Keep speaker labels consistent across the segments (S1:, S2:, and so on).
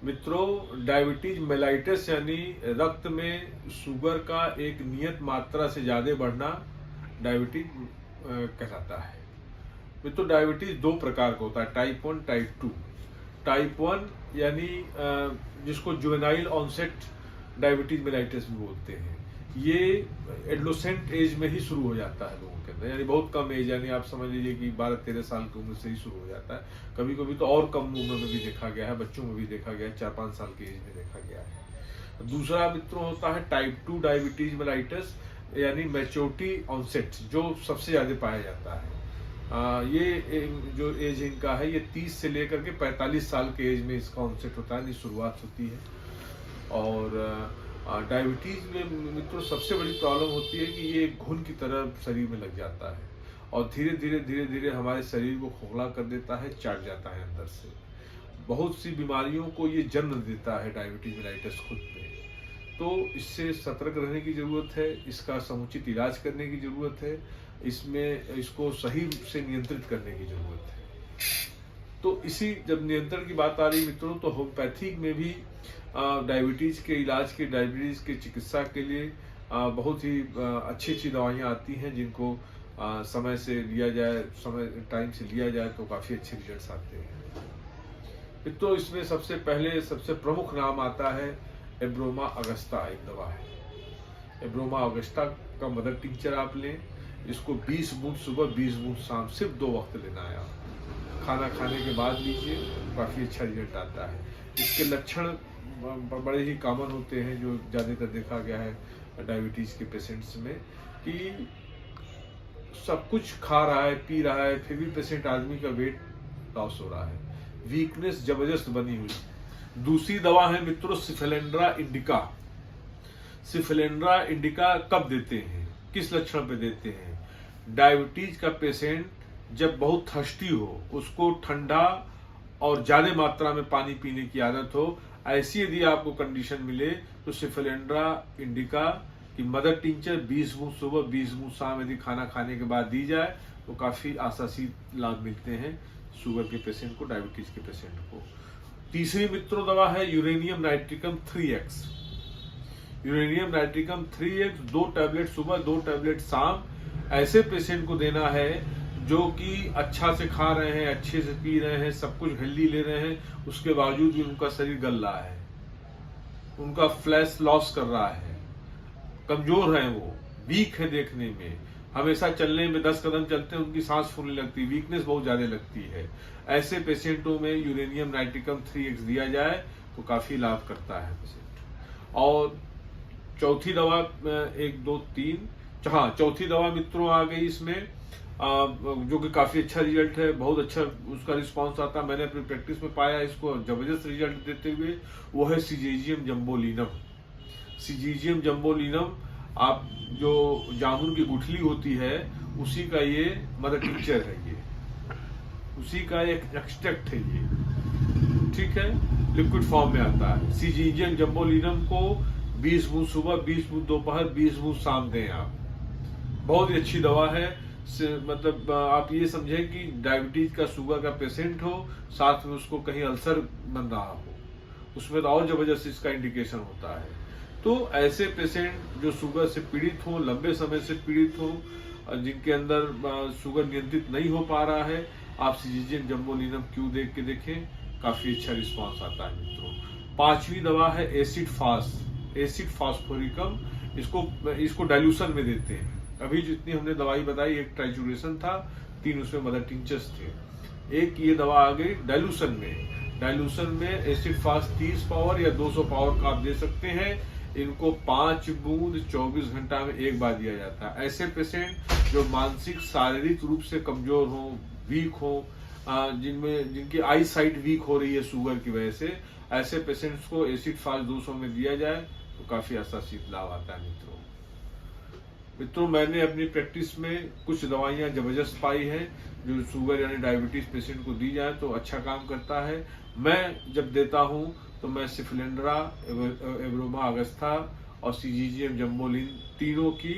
S1: मित्रों, diabetes mellitus यानी रक्त में शुगर का एक नियत मात्रा से ज़्यादा बढ़ना डायबिटीज कहलाता है। मित्रों, डायबिटीज दो प्रकार का होता है, टाइप 1 टाइप 2। टाइप 1 यानी जिसको जुवेनाइल ऑनसेट डायबिटीज मेलाइटिस भी बोलते हैं, ये एडोलेसेंट एज में ही शुरू हो जाता है लोगों के अंदर, यानी बहुत कम एज, यानी आप समझ लीजिए कि 12-13 साल की उम्र से ही शुरू हो जाता है। कभी कभी तो और कम उम्र में भी देखा गया है, बच्चों में भी देखा गया है, 4-5 साल की एज में देखा गया है। दूसरा मित्रों होता है टाइप 2 डायबिटीज मेलाइटिस, यानी मैच्योरिटी ऑनसेट, जो सबसे ज्यादा पाया जाता है। ये जो एज इनका है, ये 30 से लेकर के 45 साल के एज में इसका ऑनसेट होता है, शुरुआत होती है। और डायबिटीज में मित्रों सबसे बड़ी प्रॉब्लम होती है कि ये घुन की तरह शरीर में लग जाता है और धीरे धीरे हमारे शरीर को खोखला कर देता है, चाट जाता है अंदर से। बहुत सी बीमारियों को ये जन्म देता है डायबिटीज मेलाइटिस खुद में। तो इससे सतर्क रहने की जरूरत है, इसका समुचित इलाज करने की जरूरत है, इसमें इसको सही से नियंत्रित करने की जरूरत है। तो इसी जब नियंत्रण की बात आ रही मित्रों, तो होम्योपैथिक में भी डायबिटीज के इलाज के, डायबिटीज के चिकित्सा के लिए बहुत ही अच्छी दवाइयाँ आती हैं, जिनको समय से लिया जाए, समय टाइम से लिया जाए तो काफ़ी अच्छे रिजल्ट्स आते हैं। मित्रों, इसमें सबसे पहले सबसे प्रमुख नाम आता है एब्रोमा अगस्ता, एक दवा है। एब्रोमा अगस्ता का मदर टिंचर आप लें, इसको 20 बूंद सुबह 20 बूंद शाम, सिर्फ 2 वक्त लेना है। आप खाना खाने के बाद लीजिए, काफ़ी अच्छा रिजल्ट आता है। इसके लक्षण बड़े ही कॉमन होते हैं, जो ज़्यादातर देखा गया है डायबिटीज़ के पेशेंट्स में, कि सब कुछ खा रहा है, पी रहा है, फिर भी पेशेंट आदमी का वेट लॉस हो रहा है, वीकनेस जबरदस्त बनी हुई। दूसरी दवा है मित्रों सिफेलेंड्रा इंडिका। सिफेलेंड्रा इंडिका कब देते हैं, किस लक्षण पे देते हैं? डायबिटीज का पेशेंट जब बहुत थर्स्टी हो, उसको ठंडा और ज्यादा मात्रा में पानी पीने की आदत हो, ऐसी यदि आपको कंडीशन मिले तो सिफेलेंड्रा इंडिका की मदर टिंचर 20 बूंद सुबह 20 बूंद शाम यदि खाना खाने के बाद दी जाए तो काफी आशासी लाभ मिलते हैं शुगर के पेशेंट को, डायबिटीज के पेशेंट को। तीसरी मित्रों दवा है uranium nitricum 3x। Uranium nitricum 3x 2 tablet सुबह 2 टैबलेट शाम ऐसे पेशेंट को देना है जो कि अच्छा से खा रहे हैं, अच्छे से पी रहे हैं, सब कुछ हेल्दी ले रहे हैं, उसके बावजूद भी उनका शरीर गल रहा है, उनका फ्लैश लॉस कर रहा है, कमजोर है, वो वीक है देखने में, हमेशा चलने में 10 कदम चलते हैं उनकी सांस फूलने लगती है, वीकनेस बहुत ज्यादा लगती है। ऐसे पेशेंटों में यूरेनियम नाइट्रिकम 3x दिया जाए तो काफी लाभ करता है पेशेंट। और चौथी दवा 1 2 3 चौथी दवा मित्रों आ गई इसमें, जो कि काफी अच्छा रिजल्ट है, बहुत अच्छा उसका रिस्पांस आता है, मैंने अपनी प्रैक्टिस में पाया इसको जबरदस्त रिजल्ट देते हुए। वो है सिजेजियम जम्बोलिनम। सिजेजियम जम्बोलिनम, आप जो जामुन की गुठली होती है उसी का ये मदर टिंचर है, ये उसी का एक एक्सट्रैक्ट है ये, ठीक है, लिक्विड फॉर्म में आता है। सिजेजियम जम्बोलिनम को 20 बूंद सुबह 20 बूंद दोपहर 20 बूंद शाम दें आप, बहुत ही अच्छी दवा है। मतलब आप ये समझें कि डायबिटीज का, शुगर का पेशेंट हो, साथ में उसको कहीं अल्सर बन रहा हो, उसमें तो और जबरदस्त इसका इंडिकेशन होता है। तो ऐसे पेशेंट जो शुगर से पीड़ित हो, लंबे समय से पीड़ित हो, जिनके अंदर शुगर नियंत्रित नहीं हो पा रहा है, आप सिजेजियम जम्बोलिनम क्यों देख के देखें, काफी अच्छा रिस्पांस आता है मित्रों। पांचवी दवा है एसिड फास्फोरिकम। इसको डाइल्यूशन में देते हैं। अभी जितनी हमने दवाई बताई, एक ट्राइचुरेशन था, 3 उसमें मदर टिंचर्स थे, एक ये दवा आ गई डाइल्यूशन में। डाइल्यूशन में एसिड फास्ट 30 पावर या 200 पावर का आप दे सकते हैं। इनको 5 बूंद 24 घंटा में एक बार दिया जाता है। ऐसे पेशेंट जो मानसिक शारीरिक रूप से कमजोर हो, वीक हो, जिनकी आई साइट वीक हो रही है शुगर की वजह से, ऐसे पेशेंट्स को एसिड फास्ट 200 में दिया जाए तो काफी आशातीत लाभ आता है मित्रों, मैंने अपनी प्रैक्टिस में कुछ दवाइयां जबरदस्त पाई है जो शुगर यानी डायबिटीज पेशेंट को दी जाए तो अच्छा काम करता है। मैं जब देता हूं तो मैं सिफेलेंड्रा, एब्रोमा अगस्ता और सिजेजियम जम्बोलिन तीनों की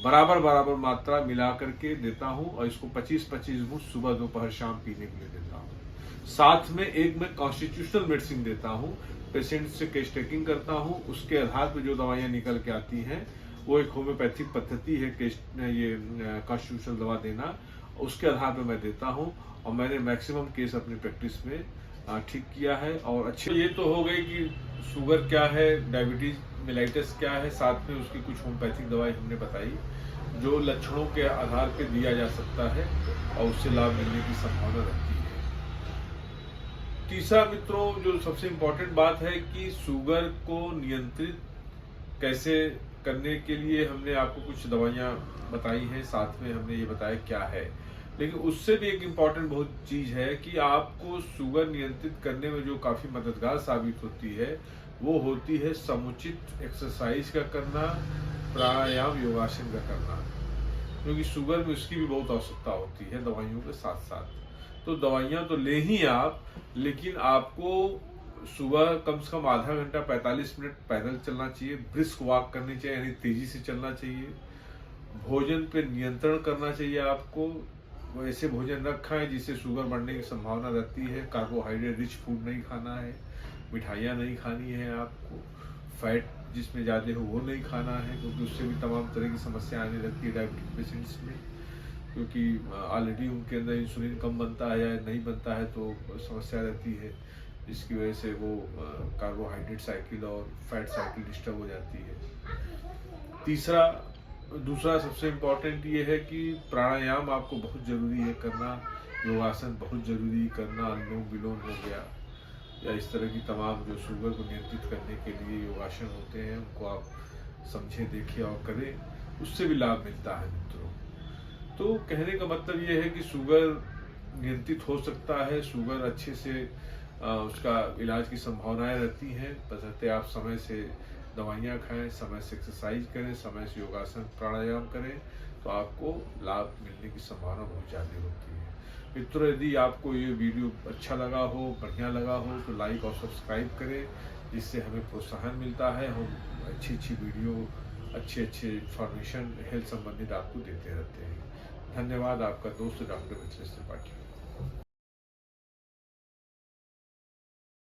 S1: बराबर मात्रा मिला करके देता हूं और इसको 25-25 बूंद सुबह दोपहर शाम पीने के लिए देता हूं। साथ में एक मैं कॉन्स्टिट्यूशनल मेडिसिन देता हूँ। पेशेंट से केस टेकिंग करता हूँ, उसके आधार पर जो दवाइयाँ निकल के आती हैं वो एक होम्योपैथिक पद्धति है केस ये कॉन्स्टिट्यूशनल दवा देना, उसके आधार पर मैं देता हूँ। और मैंने मैक्सिमम केस अपनी प्रैक्टिस में ठीक किया है। और अच्छे ये तो हो गई कि शुगर क्या है, डायबिटीज मेलाइटिस क्या है, साथ में उसकी कुछ होम्योपैथिक दवाई हमने बताई जो लक्षणों के आधार पर दिया जा सकता है और उससे लाभ मिलने की संभावना रहती है। तीसरा मित्रों, जो सबसे इम्पोर्टेंट बात है कि शुगर को नियंत्रित कैसे करने के लिए हमने आपको कुछ दवाइयाँ बताई हैं, साथ में हमने ये बताया क्या है। लेकिन उससे भी एक इम्पॉर्टेंट बहुत चीज़ है कि आपको शुगर नियंत्रित करने में जो काफ़ी मददगार साबित होती है वो होती है समुचित एक्सरसाइज का करना, प्राणायाम योगासन का करना, क्योंकि शुगर में उसकी भी बहुत आवश्यकता होती है दवाइयों के साथ साथ। तो दवाइयाँ तो ले ही आप, लेकिन आपको सुबह कम से कम आधा घंटा 45 मिनट पैदल चलना चाहिए, ब्रिस्क वॉक करनी चाहिए यानी तेजी से चलना चाहिए। भोजन पे नियंत्रण करना चाहिए आपको, वैसे भोजन न खाएं जिससे शुगर बढ़ने की संभावना रहती है। कार्बोहाइड्रेट रिच फूड नहीं खाना है, मिठाइयाँ नहीं खानी है आपको, फैट जिसमें ज़्यादा हो वो नहीं खाना है, क्योंकि उससे भी तमाम तरह की समस्या आने लगती है डायबिटिक पेशेंट्स में, क्योंकि ऑलरेडी उनके अंदर इंसुलिन कम बनता है या नहीं बनता है तो समस्या रहती है, जिसकी वजह से वो कार्बोहाइड्रेट साइकिल और फैट साइकिल डिस्टर्ब हो जाती है। दूसरा सबसे इम्पोर्टेंट ये है कि प्राणायाम आपको बहुत ज़रूरी है करना, योगासन बहुत ज़रूरी करना, अनुलोम विलोम हो गया या इस तरह की तमाम जो शुगर को नियंत्रित करने के लिए योगासन होते हैं उनको आप समझें, देखें और करें, उससे भी लाभ मिलता है मित्रों। तो कहने का मतलब ये है कि शुगर नियंत्रित हो सकता है, शुगर अच्छे से उसका इलाज की संभावनाएं रहती हैं, बशर्ते आप समय से दवाइयाँ खाएं, समय से एक्सरसाइज करें, समय से योगासन प्राणायाम करें, तो आपको लाभ मिलने की संभावना बहुत ज़्यादा होती है। मित्रों, यदि आपको ये वीडियो अच्छा लगा हो, बढ़िया लगा हो तो लाइक और सब्सक्राइब करें, जिससे हमें प्रोत्साहन मिलता है। हम अच्छी वीडियो, अच्छे इंफॉर्मेशन हेल्थ संबंधित आपको देते रहते हैं। धन्यवाद। आपका दोस्त डॉक्टर मिथिलेश त्रिपाठी।